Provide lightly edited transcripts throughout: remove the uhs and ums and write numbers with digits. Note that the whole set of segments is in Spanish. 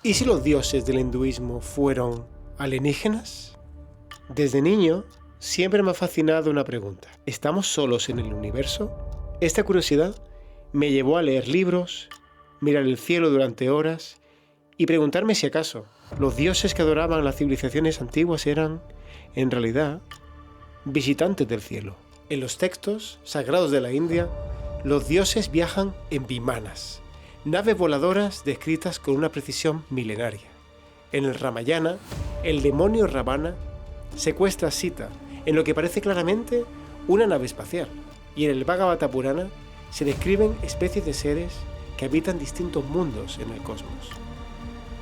¿Y si los dioses del hinduismo fueron alienígenas? Desde niño siempre me ha fascinado una pregunta. ¿Estamos solos en el universo? Esta curiosidad me llevó a leer libros, mirar el cielo durante horas y preguntarme si acaso los dioses que adoraban las civilizaciones antiguas eran, en realidad, visitantes del cielo. En los textos sagrados de la India, los dioses viajan en vimanas, naves voladoras descritas con una precisión milenaria. En el Ramayana, el demonio Ravana secuestra a Sita en lo que parece claramente una nave espacial, y en el Bhagavata Purana se describen especies de seres que habitan distintos mundos en el cosmos.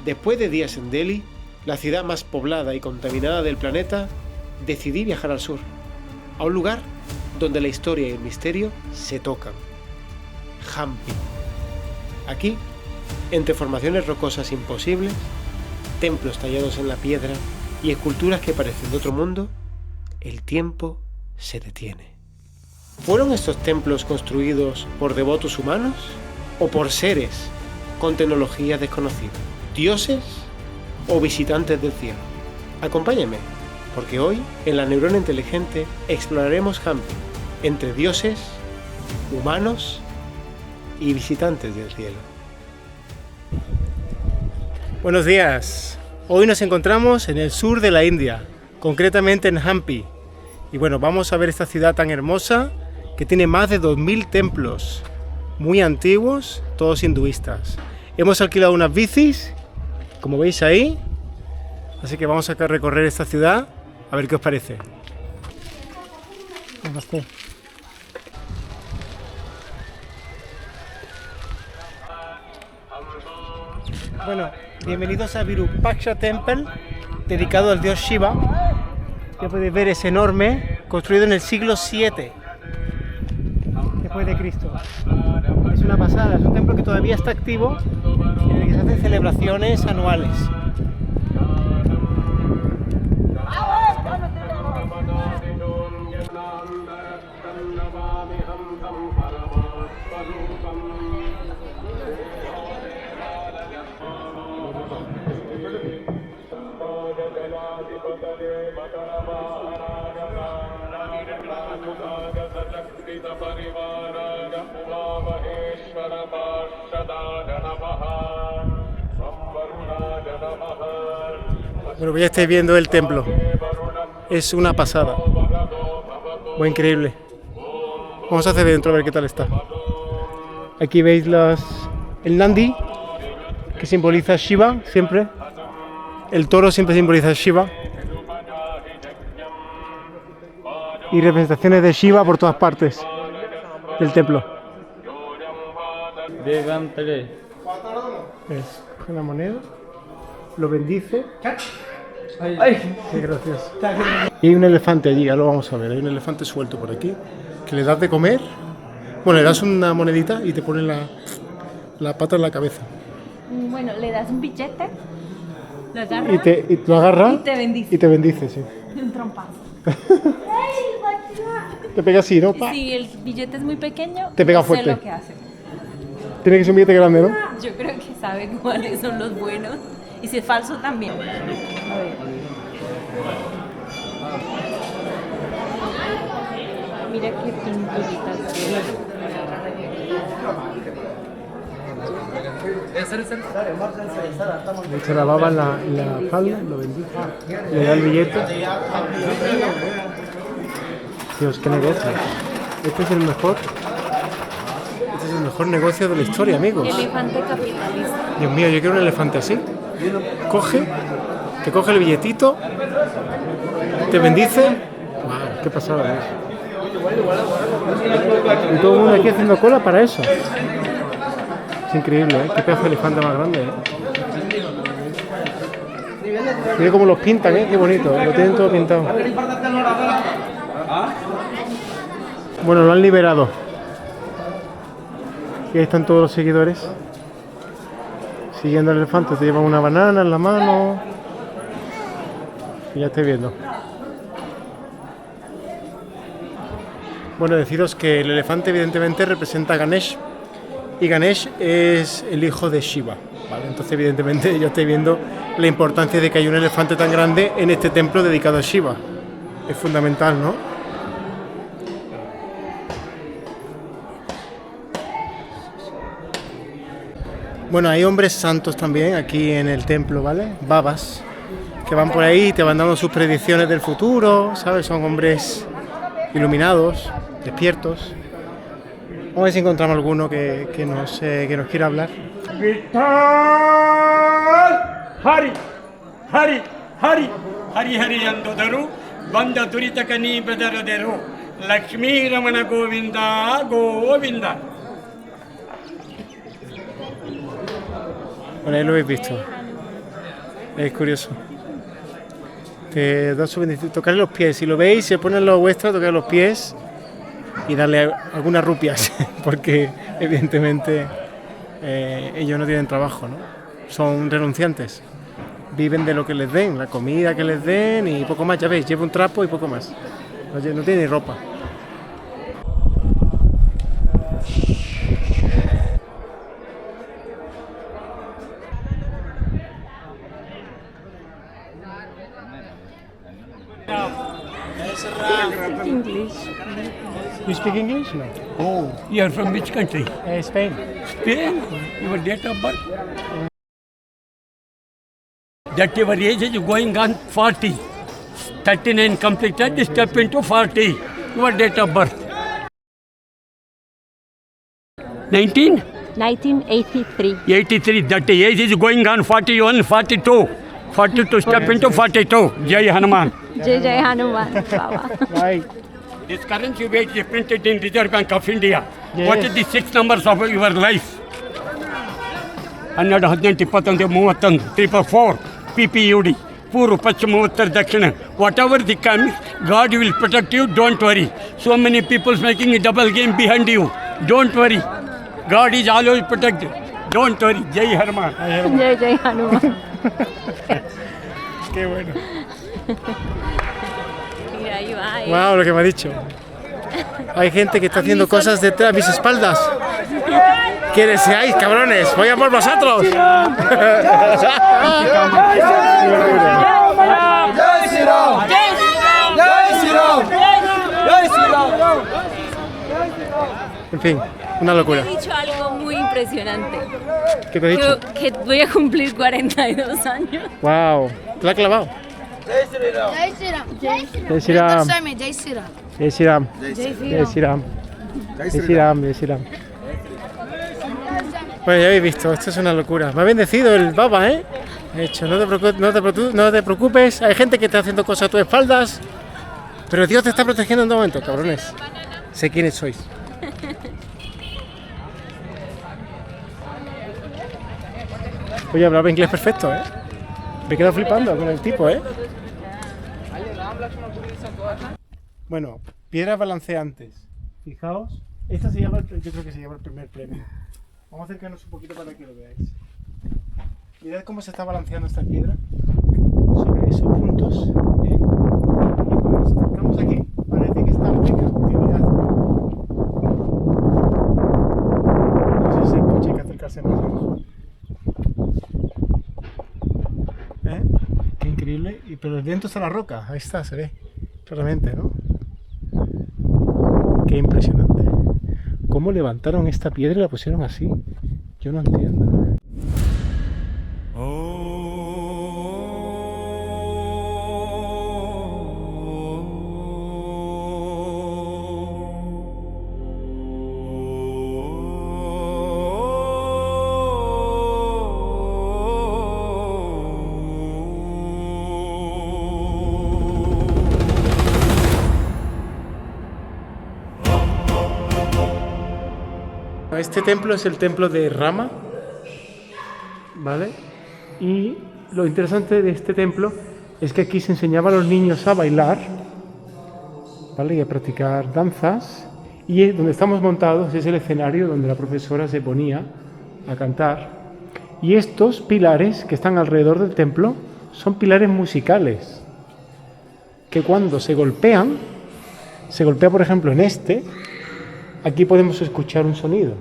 Después de días en Delhi, la ciudad más poblada y contaminada del planeta, decidí viajar al sur, a un lugar donde la historia y el misterio se tocan. Hampi. Aquí, entre formaciones rocosas imposibles, templos tallados en la piedra y esculturas que parecen de otro mundo, el tiempo se detiene. ¿Fueron estos templos construidos por devotos humanos o por seres con tecnología desconocida? ¿Dioses o visitantes del cielo? Acompáñenme, porque hoy, en La Neurona Inteligente, exploraremos Hampi, entre dioses, humanos y visitantes del cielo. Buenos días. Hoy nos encontramos en el sur de la India, concretamente en Hampi. Y bueno, vamos a ver esta ciudad tan hermosa que tiene más de 2000 templos, muy antiguos, todos hinduistas. Hemos alquilado unas bicis, como veis ahí, así que vamos a recorrer esta ciudad a ver qué os parece. Bueno, bienvenidos a Virupaksha Temple, dedicado al dios Shiva. Ya podéis ver, es enorme, construido en el siglo VII después de Cristo. Es una pasada, es un templo que todavía está activo, en el que se hacen celebraciones anuales. Bueno, pues ya estáis viendo el templo. Es una pasada. Muy increíble. Vamos a hacer dentro a ver qué tal está. Aquí veis el Nandi, que simboliza Shiva siempre. El toro siempre simboliza Shiva. Y representaciones de Shiva por todas partes del templo. Es una moneda, lo bendice. ¡Ay! ¡Qué gracioso! Y hay un elefante allí, ya lo vamos a ver. Hay un elefante suelto por aquí que le das de comer. Bueno, le das una monedita y te pone la pata en la cabeza. Bueno, le das un billete, lo agarra y lo agarra y te bendice. Sí. Un trompazo. Te pega así, ¿no? Si el billete es muy pequeño, te pega no sé fuerte. lo que hace. Tiene que ser un billete grande, ¿no? Yo creo que sabe cuáles son los buenos. Y si es falso también. A ver. Mira qué pinturitas. Le echa la baba en la falda, lo bendice, le da el billete. Dios, qué negocio. Este es el mejor negocio de la historia, amigos. Elefante capitalista. Dios mío, yo quiero un elefante así. Te coge el billetito, te bendice. Wow, qué pasada es. Y todo el mundo aquí haciendo cola para eso. Es increíble, ¿eh? Qué pedazo de elefante más grande, ¿eh? Mira cómo los pintan, ¿eh? Qué bonito, lo tienen todo pintado. Bueno, lo han liberado. Y ahí están todos los seguidores siguiendo al elefante. Te llevan una banana en la mano. Y ya estoy viendo. Bueno, deciros que el elefante evidentemente representa a Ganesh. Y Ganesh es el hijo de Shiva. ¿vale? Entonces, evidentemente, yo estoy viendo la importancia de que hay un elefante tan grande en este templo dedicado a Shiva. Es fundamental, ¿no? Bueno, hay hombres santos también aquí en el templo, ¿vale? Babas, que van por ahí y te van dando sus predicciones del futuro, ¿sabes? Son hombres iluminados, despiertos. Vamos a ver si encontramos alguno que nos quiera hablar. Hari, Hari, Hari, Hari Hari Yandodaru, Banda Duritakani Badaradero, Lakshmi Ramana Govinda, Govinda. Bueno, ahí lo habéis visto. Es curioso. Te da su bendición. Tocarle los pies. Si lo veis, se ponen los vuestros, tocar los pies y darle algunas rupias, porque evidentemente ellos no tienen trabajo, ¿no? Son renunciantes. Viven de lo que les den, la comida que les den y poco más. Ya veis, lleva un trapo y poco más. No tiene ni ropa. English. You speak English? No. Oh, you are from which country? Spain. Spain? Your date of birth? That your age is going on 40. 39 completed, step into 40. Your date of birth? 19? 1983. 83. That age is going on 41, 42. 42, step into 42. Jai Hanuman. Jai Jai Hanuman Baba. Right. This currency weight is printed in Reserve Bank of India. Yes. What is the 6 numbers of your life? 12, 18, 20, 31, 344, PPUD, Puru, Pachima, Uttar, Dakshina. Whatever the comes, God will protect you, don't worry. So many people making a double game behind you. Don't worry. God is always protected. Don't worry. Jai Hanuman. Jai Jai Hanuman. Qué bueno. Mira, ahí va. Wow, lo que me ha dicho. Hay gente que está haciendo cosas detrás de mis espaldas. ¿Quiénes seáis, cabrones? ¡Voy a por vosotros! En fin, una locura. He dicho algo muy impresionante. ¿Qué te he dicho? Que voy a cumplir 42 años. Wow, te la ha clavado. Jai Shri Ram. Jai Shri Ram. Jai Shri Ram. Jai Shri Ram. Jai Shri Ram. Jai Shri Ram. Jai Shri Ram. Bueno, ya habéis visto, esto es una locura. Me ha bendecido el Baba, ¿eh? De hecho, no te preocupes, hay gente que está haciendo cosas a tus espaldas, pero Dios te está protegiendo en todo momento, cabrones. Sé quiénes sois. Oye, hablaba inglés perfecto, ¿eh? Me he quedado flipando con el tipo, ¿eh? Bueno, piedras balanceantes. Fijaos, esta se llama, yo creo que se llama el primer premio. Vamos a acercarnos un poquito para que lo veáis. Mirad cómo se está balanceando esta piedra sobre esos puntos, ¿eh? Y cuando nos acercamos aquí, parece que está hueca, porque mirad. No sé si se escucha, hay que acercarse más a lo mejor. ¿Eh? Qué increíble. Pero el viento está en la roca, ahí está, se ve claramente, ¿no? Qué impresionante. ¿Cómo levantaron esta piedra y la pusieron así? Yo no entiendo. Este templo es el templo de Rama, ¿vale? Y lo interesante de este templo es que aquí se enseñaba a los niños a bailar, ¿vale? Y a practicar danzas. Y donde estamos montados es el escenario donde la profesora se ponía a cantar. Y estos pilares que están alrededor del templo son pilares musicales, que cuando se golpea por ejemplo en este, aquí podemos escuchar un sonido.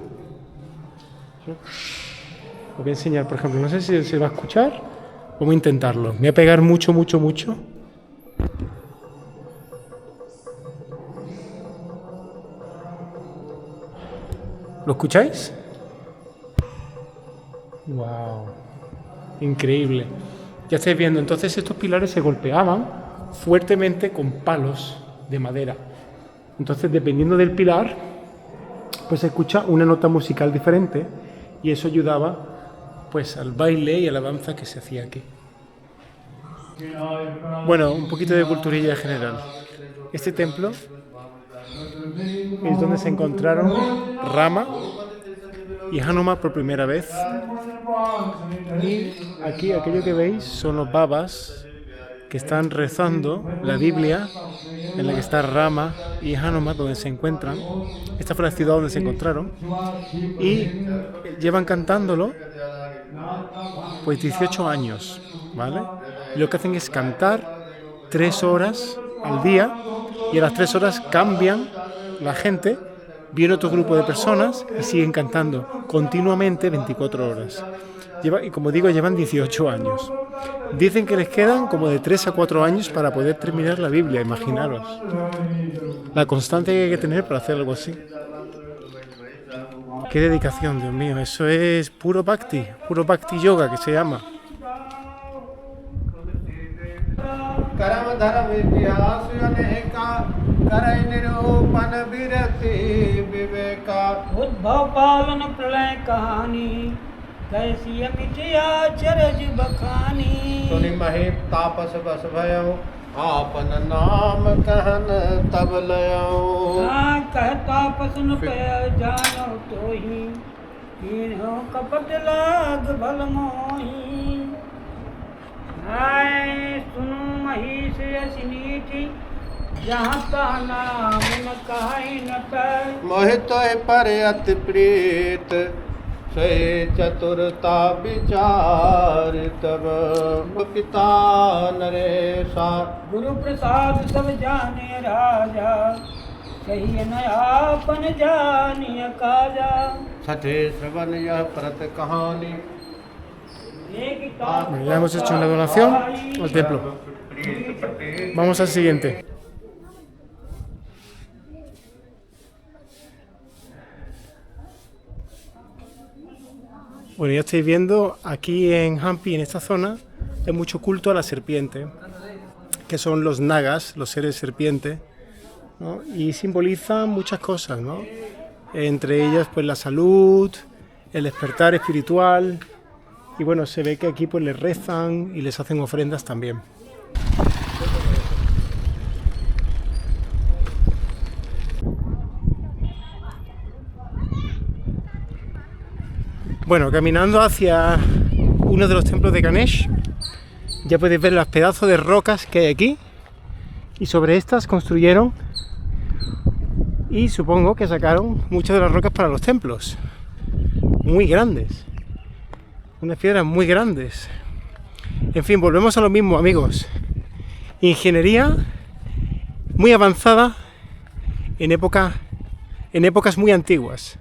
Os voy a enseñar, por ejemplo, no sé si se va a escuchar. Vamos a intentarlo. Me voy a pegar mucho. ¿Lo escucháis? ¡Wow! Increíble. Ya estáis viendo, entonces estos pilares se golpeaban fuertemente con palos de madera. Entonces, dependiendo del pilar, pues se escucha una nota musical diferente y eso ayudaba pues al baile y a la danza que se hacía aquí. Bueno, un poquito de culturilla general. Este templo es donde se encontraron Rama y Hanuman por primera vez. Y aquí aquello que veis son los babas que están rezando la Biblia en la que está Rama y Hanuman, donde se encuentran. Esta fue la ciudad donde se encontraron y llevan cantándolo pues 18 años, ¿vale? Y lo que hacen es cantar 3 horas al día y a las 3 horas cambian la gente, viene otro grupo de personas y siguen cantando continuamente 24 horas. Y como digo, llevan 18 años. Dicen que les quedan como de 3 a 4 años para poder terminar la Biblia, imaginaros. La constancia que hay que tener para hacer algo así. Qué dedicación, Dios mío, eso es puro bhakti yoga que se llama. उद्भव पालन प्रलय कहानी कैसी मिटिया चरज बखानी सुनि महे तापस बस भयो आपन नाम कहन तब लयो कहता पसन पे जानो तो ही तीनों कपट लाग भल मोही आए सुनु महिष असिनीति जहाँ ता नाम न कहाई न पर मोहित पर अति प्रीत से चतुरता विचार तब पिता नरेशा गुरु प्रसाद सब जाने राजा कहिए न आपन जानिय काजा छठे श्रवण यह प्रत कहानी Bueno, ya hemos hecho una donación al templo. Vamos al siguiente. Bueno, ya estáis viendo, aquí en Hampi, en esta zona, hay mucho culto a la serpiente, que son los nagas, los seres serpiente, ¿no? Y simbolizan muchas cosas, ¿no? Entre ellas, pues la salud, el despertar espiritual, y bueno, se ve que aquí pues les rezan y les hacen ofrendas también. Bueno, caminando hacia uno de los templos de Ganesh, ya podéis ver los pedazos de rocas que hay aquí, y sobre estas construyeron y supongo que sacaron muchas de las rocas para los templos, muy grandes. Unas piedras muy grandes. En fin, volvemos a lo mismo, amigos. Ingeniería muy avanzada en épocas muy antiguas.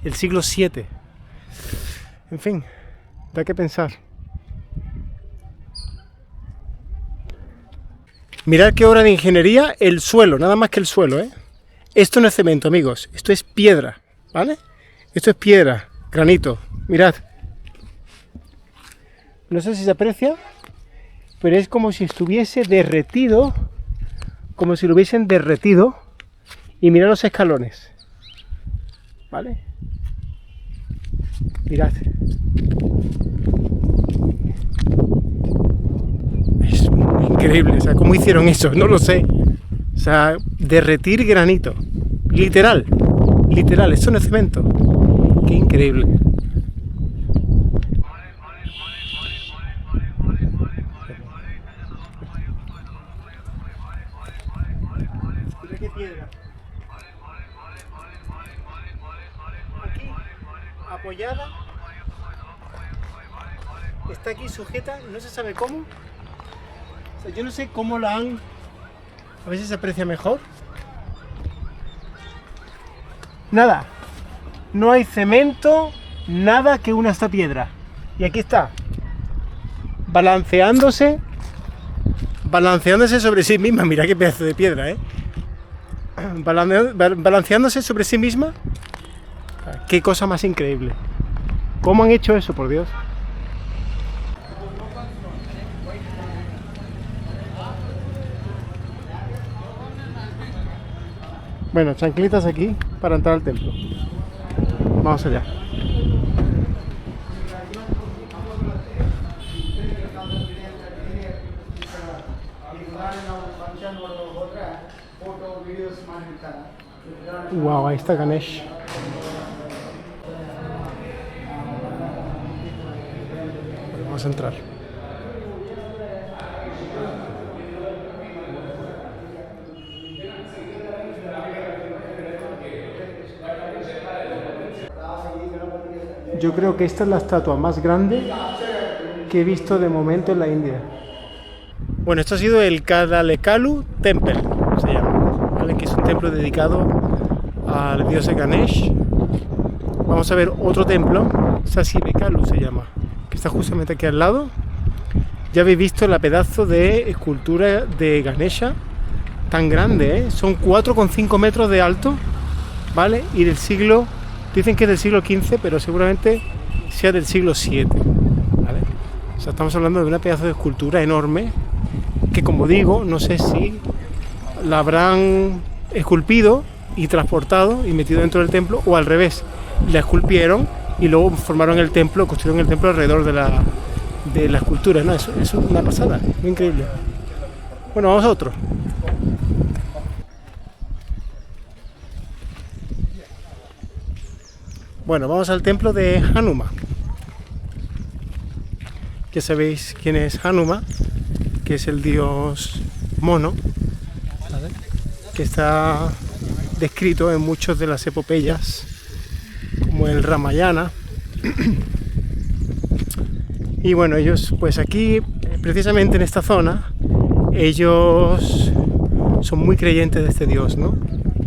El siglo VII. En fin, da que pensar. Mirad qué obra de ingeniería, el suelo, nada más que el suelo, ¿eh? Esto no es cemento, amigos. Esto es piedra, ¿vale? Esto es piedra, granito. Mirad. No sé si se aprecia, pero es como si estuviese derretido, como si lo hubiesen derretido, y mirad los escalones, ¿vale? Mirad. Es muy increíble, o sea, ¿cómo hicieron eso? No lo sé. O sea, derretir granito, literal, esto no es cemento. Qué increíble. Apoyada, está aquí sujeta, no se sabe cómo, o sea, yo no sé cómo la han, a ver si se aprecia mejor. Nada, no hay cemento, nada que una esta piedra, Y aquí está, balanceándose sobre sí misma. Mira qué pedazo de piedra, ¿eh? Balanceándose sobre sí misma. Qué cosa más increíble. ¿Cómo han hecho eso, por Dios? Bueno, chanclitas aquí para entrar al templo. Vamos allá. Wow, ahí está Ganesh. Vamos a entrar. Yo creo que esta es la estatua más grande que he visto de momento en la India. Bueno, esto ha sido el Kadalekalu Temple, se llama, ¿vale? Que es un templo dedicado al dios Ganesh. Vamos a ver otro templo, Sasivekalu se llama, que está justamente aquí al lado. Ya habéis visto la pedazo de escultura de Ganesha, tan grande, ¿eh? Son 4,5 metros de alto, ¿vale? Y del siglo, dicen que es del siglo XV, pero seguramente sea del siglo VII, ¿vale? O sea, estamos hablando de una pedazo de escultura enorme, que como digo, no sé si la habrán esculpido y transportado y metido dentro del templo, o al revés, la esculpieron y luego formaron el templo, construyeron el templo alrededor de la escultura, ¿no? Eso es una pasada, muy increíble. Bueno, vamos a otro. Bueno, vamos al templo de Hanuma. Ya sabéis quién es Hanuma, que es el dios mono, ¿vale? Que está descrito en muchas de las epopeyas, como el Ramayana. Y bueno, ellos, pues aquí, precisamente en esta zona, ellos son muy creyentes de este dios, ¿no?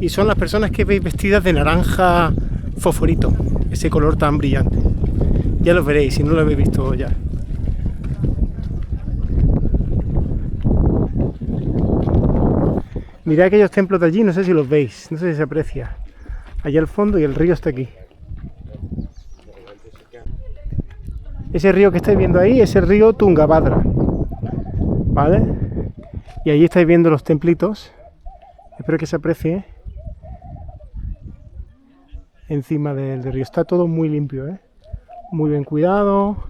Y son las personas que veis vestidas de naranja fosforito, ese color tan brillante. Ya lo veréis, si no lo habéis visto ya. Mirad aquellos templos de allí, no sé si los veis, no sé si se aprecia. Allá al fondo, y el río está aquí. Ese río que estáis viendo ahí es el río Tungabhadra, ¿vale? Y allí estáis viendo los templitos. Espero que se aprecie. Encima del río. Está todo muy limpio, ¿eh? Muy bien cuidado.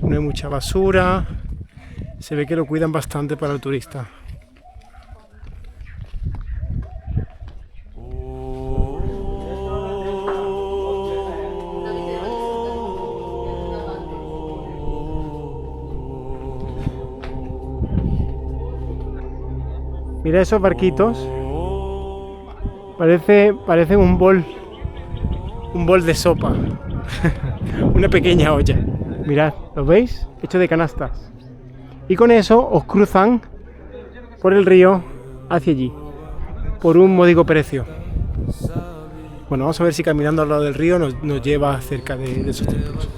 No hay mucha basura. Se ve que lo cuidan bastante para el turista. Mira esos barquitos. Parece un bol de sopa. Una pequeña olla. Mirad, ¿lo veis? Hecho de canastas. Y con eso os cruzan por el río hacia allí, por un módico precio. Bueno, vamos a ver si caminando al lado del río nos lleva cerca de esos templos.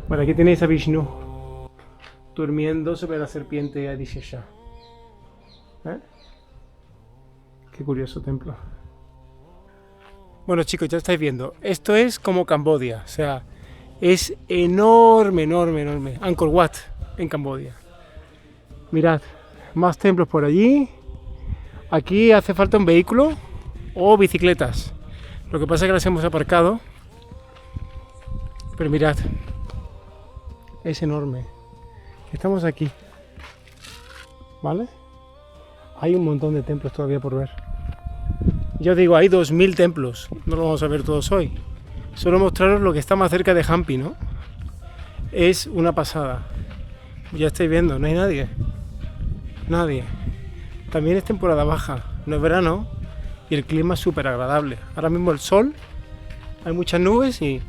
Bueno, aquí tenéis a Vishnu durmiendo sobre la serpiente Adishesha. ¿Eh? Qué curioso templo. Bueno, chicos, ya estáis viendo. Esto es como Camboya. O sea, es enorme, enorme, enorme. Angkor Wat, en Camboya. Mirad, más templos por allí. Aquí hace falta un vehículo o bicicletas. Lo que pasa es que las hemos aparcado. Pero mirad, es enorme. Estamos aquí, ¿vale? Hay un montón de templos todavía por ver. Yo digo, hay 2000 templos. No lo vamos a ver todos hoy. Solo mostraros lo que está más cerca de Hampi, ¿no? Es una pasada. Ya estáis viendo, no hay nadie. Nadie. También es temporada baja, no es verano. Y el clima es súper agradable. Ahora mismo el sol, hay muchas nubes y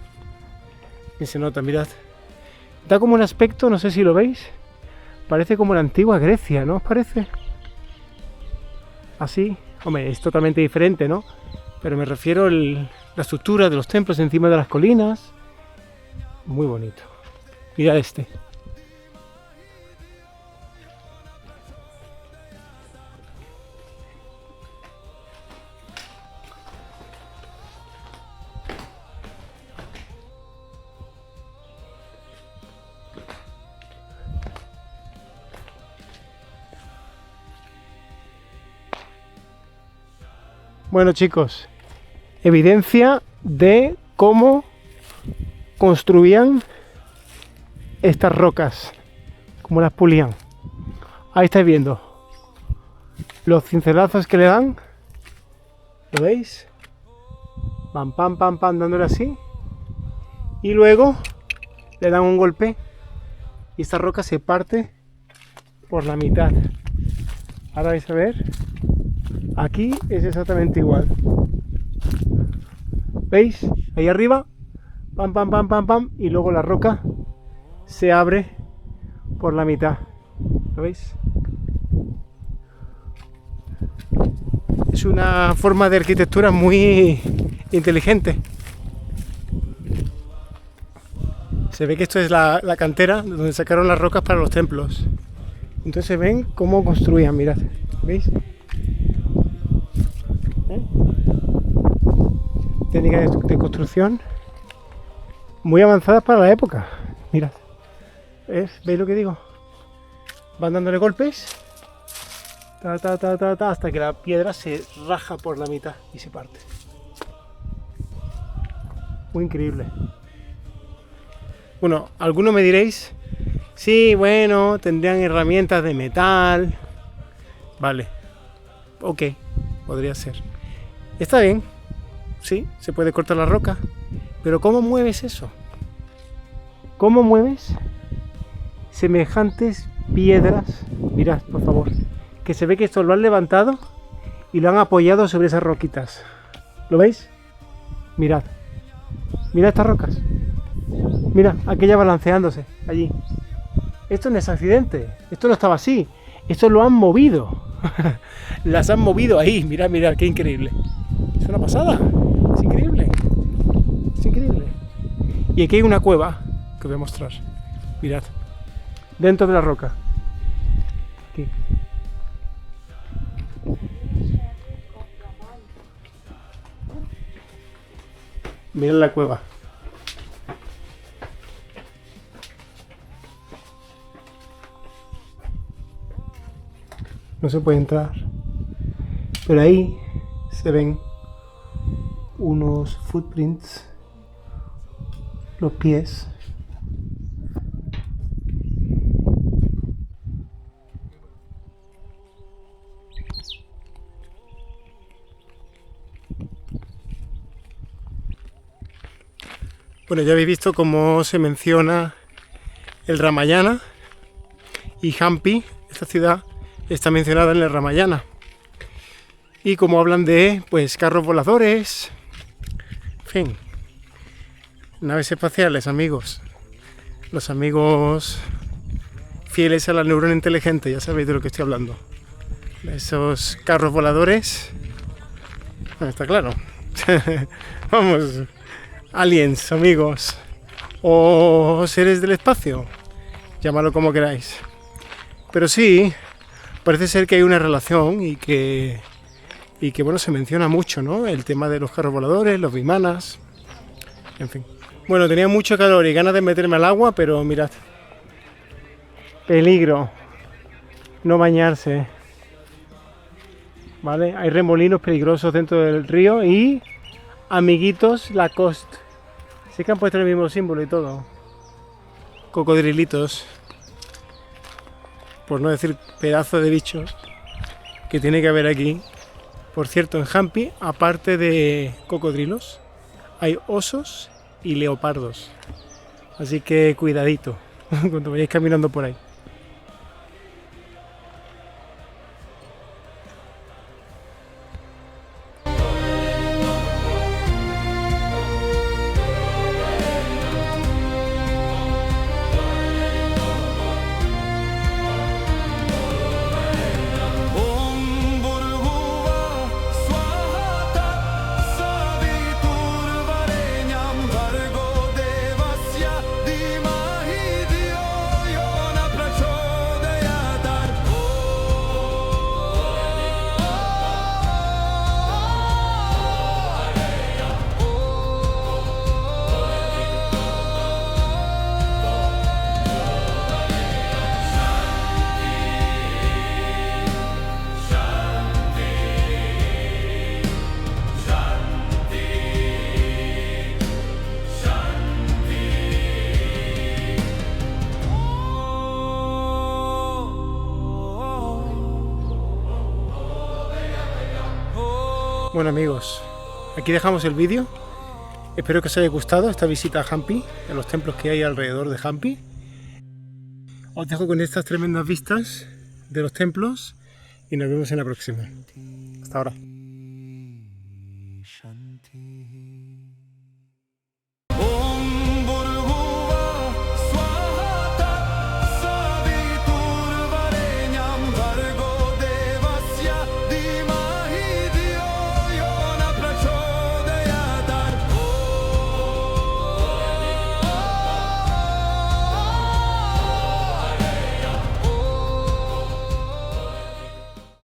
se nota, mirad. Da como un aspecto, no sé si lo veis, parece como la antigua Grecia, ¿no os parece? Así, hombre, es totalmente diferente, ¿no? Pero me refiero la estructura de los templos encima de las colinas. Muy bonito. Mirad este. Bueno, chicos, evidencia de cómo construían estas rocas, cómo las pulían. Ahí estáis viendo los cincelazos que le dan. ¿Lo veis? Pam, pam, pam, pam, dándole así. Y luego le dan un golpe y esta roca se parte por la mitad. Ahora vais a ver. Aquí es exactamente igual. ¿Veis? Ahí arriba, pam, pam, pam, pam, pam, y luego la roca se abre por la mitad. ¿Lo veis? Es una forma de arquitectura muy inteligente. Se ve que esto es la cantera donde sacaron las rocas para los templos. Entonces ven cómo construían, mirad. ¿Veis? Técnicas de construcción muy avanzadas para la época. Mirad, ¿veis lo que digo? Van dándole golpes hasta que la piedra se raja por la mitad y se parte. Muy increíble. Bueno, algunos me diréis, sí, bueno, tendrían herramientas de metal. Vale, ok, podría ser. Está bien. Sí, se puede cortar la roca, pero ¿cómo mueves eso? ¿Cómo mueves semejantes piedras? Mirad, por favor, que se ve que esto lo han levantado y lo han apoyado sobre esas roquitas. ¿Lo veis? Mirad, mirad estas rocas. Mira, aquella balanceándose allí. Esto no es accidente, esto no estaba así, esto lo han movido. Las han movido ahí, mirad, mirad, qué increíble. Es una pasada. Es increíble. Es increíble. Y aquí hay una cueva que voy a mostrar. Mirad. Dentro de la roca. Aquí. Mirad la cueva. No se puede entrar. Pero ahí se ven unos footprints, los pies. Bueno, ya habéis visto cómo se menciona el Ramayana y Hampi, esta ciudad, está mencionada en el Ramayana. Y como hablan de, pues, carros voladores, en fin, naves espaciales, amigos. Los amigos fieles a la neurona inteligente, ya sabéis de lo que estoy hablando. Esos carros voladores, bueno, está claro. Vamos, aliens, amigos, o seres del espacio, llámalo como queráis. Pero sí, parece ser que hay una relación y que bueno, se menciona mucho, ¿no? El tema de los carros voladores, los vimanas, en fin. Bueno, tenía mucho calor y ganas de meterme al agua, pero mirad. Peligro. No bañarse. ¿Vale? Hay remolinos peligrosos dentro del río y amiguitos Lacoste. Sí que han puesto el mismo símbolo y todo. Cocodrilitos. Por no decir pedazo de bichos que tiene que haber aquí. Por cierto, en Hampi, aparte de cocodrilos, hay osos y leopardos. Así que cuidadito cuando vayáis caminando por ahí. Bueno amigos, aquí dejamos el vídeo. Espero que os haya gustado esta visita a Hampi, a los templos que hay alrededor de Hampi. Os dejo con estas tremendas vistas de los templos y nos vemos en la próxima. Hasta ahora.